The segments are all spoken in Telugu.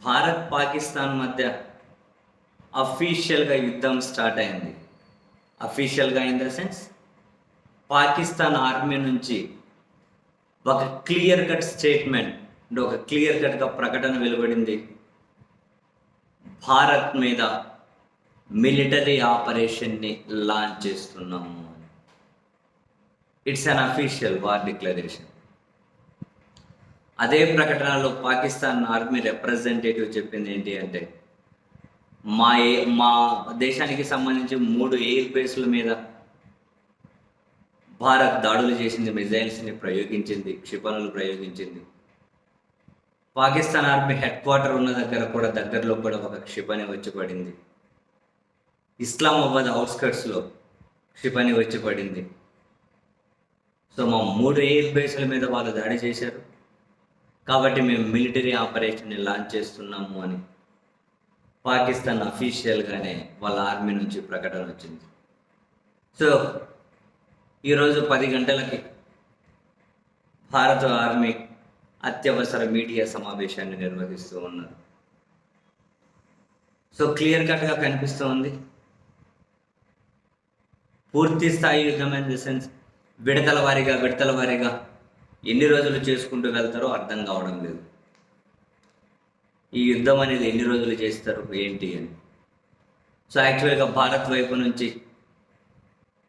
భారత్ పాకిస్తాన్ మధ్య అఫీషియల్గా యుద్ధం స్టార్ట్ అయింది. అఫీషియల్గా in the sense Pakistan army నుంచి ఒక క్లియర్ కట్ స్టేట్మెంట్, ఒక క్లియర్ కట్గా ప్రకటన వెలువడింది. భారత్ మీద మిలిటరీ ఆపరేషన్ని లాంచ్ చేస్తున్నాము. It's an official war declaration. అదే ప్రకటనలో పాకిస్తాన్ ఆర్మీ రిప్రజెంటేటివ్ చెప్పింది ఏంటి అంటే, మా దేశానికి సంబంధించి 3 ఎయిర్ బేస్ల మీద భారత్ దాడులు చేసింది, మిజైల్స్ని ప్రయోగించింది, క్షిపణులు ప్రయోగించింది. పాకిస్తాన్ ఆర్మీ హెడ్ క్వార్టర్ ఉన్న దగ్గరలో కూడా ఒక క్షిపణి వచ్చి పడింది. ఇస్లామాబాద్ అవుట్స్కట్స్లో క్షిపణి వచ్చి పడింది. సో మా 3 ఎయిర్ బేస్ల మీద వాళ్ళు దాడి చేశారు, కాబట్టి మేము మిలిటరీ ఆపరేషన్ని లాంచ్ చేస్తున్నాము అని పాకిస్తాన్ అఫీషియల్గానే వాళ్ళ ఆర్మీ నుంచి ప్రకటన వచ్చింది. సో ఈరోజు 10 గంటలకి భారత ఆర్మీ అత్యవసర మీడియా సమావేశాన్ని నిర్వహిస్తూ ఉన్నారు. సో క్లియర్ కట్గా కనిపిస్తూ ఉంది, పూర్తి స్థాయి యుద్ధం ఇన్ ది సెన్స్ విడతల వారీగా ఎన్ని రోజులు చేసుకుంటూ వెళ్తారో అర్థం కావడం లేదు. ఈ యుద్ధం అనేది ఎన్ని రోజులు చేస్తారు ఏంటి అని. సో యాక్చువల్గా భారత్ వైపు నుంచి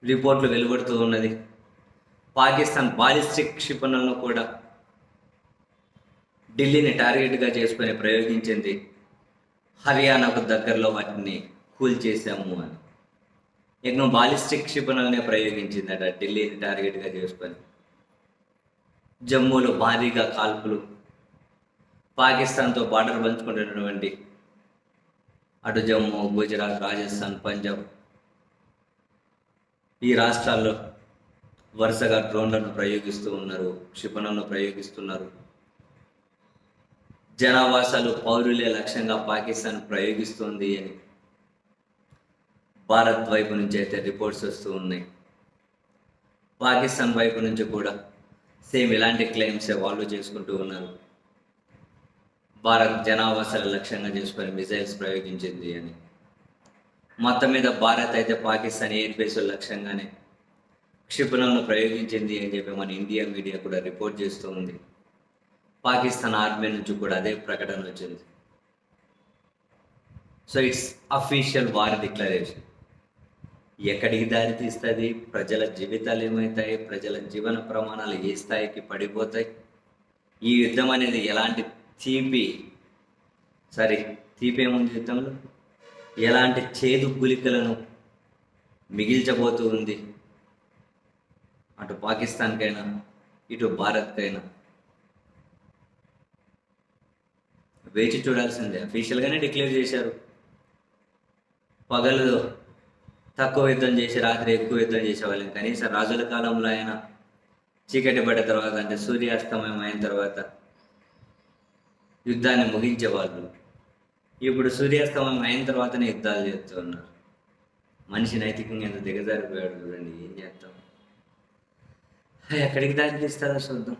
రిపోర్ట్లు వెలువడుతూ ఉన్నది, పాకిస్తాన్ బాలిస్టిక్ క్షిపణులను కూడా ఢిల్లీని టార్గెట్గా చేసుకొని ప్రయోగించింది, హర్యానాకు దగ్గరలో వాటిని కూల్చేసాము అని. ఎన్నో బాలిస్టిక్ క్షిపణులనే ప్రయోగించిందట ఢిల్లీని టార్గెట్గా చేసుకొని. జమ్మూలో భారీగా కాల్పులు, పాకిస్తాన్తో బార్డర్ పంచుకుంటున్నటువంటి అటు జమ్మూ, గుజరాత్, రాజస్థాన్, పంజాబ్ ఈ రాష్ట్రాల్లో వరుసగా డ్రోన్లను ప్రయోగిస్తూ ఉన్నారు, క్షిపణులను ప్రయోగిస్తున్నారు. జనావాసాలు, పౌరులే లక్ష్యంగా పాకిస్తాన్ ప్రయోగిస్తుంది అని భారత్ వైపు నుంచి అయితే రిపోర్ట్స్ వస్తూ ఉన్నాయి. పాకిస్తాన్ వైపు నుంచి కూడా సేమ్ ఇలాంటి క్లెయిమ్సే వాళ్ళు చేసుకుంటూ ఉన్నారు. భారత్ జనావాసాల లక్ష్యంగా చేసుకొని మిజైల్స్ ప్రయోగించింది అని. మొత్తం మీద భారత్ అయితే పాకిస్తాన్ ఎయిర్ బేస్ లక్ష్యంగానే క్షిపణులను ప్రయోగించింది అని చెప్పి మన ఇండియా మీడియా కూడా రిపోర్ట్ చేస్తూ ఉంది. పాకిస్తాన్ ఆర్మీ నుంచి కూడా అదే ప్రకటన వచ్చింది. So it's official war declaration. ఎక్కడికి దారి తీస్తుంది, ప్రజల జీవితాలు ఏమవుతాయి, ప్రజల జీవన ప్రమాణాలు ఏ స్థాయికి పడిపోతాయి, ఈ యుద్ధం అనేది ఎలాంటి తీపి ఏముంది యుద్ధంలో, ఎలాంటి చేదు గులికలను మిగిల్చబోతూ ఉంది అటు పాకిస్తాన్కైనా ఇటు భారత్కైనా, వేచి చూడాల్సిందే. అఫీషియల్గానే డిక్లేర్ చేశారు, పగలు తక్కువ యుద్ధం చేసి రాత్రి ఎక్కువ యుద్ధం చేసేవాళ్ళం. కనీసం రాజుల కాలంలో అయినా చీకటి పడ్డ తర్వాత, అంటే సూర్యాస్తమయం అయిన తర్వాత యుద్ధాన్ని ముగించేవాళ్ళు. ఇప్పుడు సూర్యాస్తమయం అయిన తర్వాతనే యుద్ధాలు చేస్తూ ఉన్నారు. మనిషి నైతికంగా ఎంత దిగజారిపోయాడు చూడండి, ఏం చేస్తాం, ఎక్కడికి దారి తీస్తారో చూద్దాం.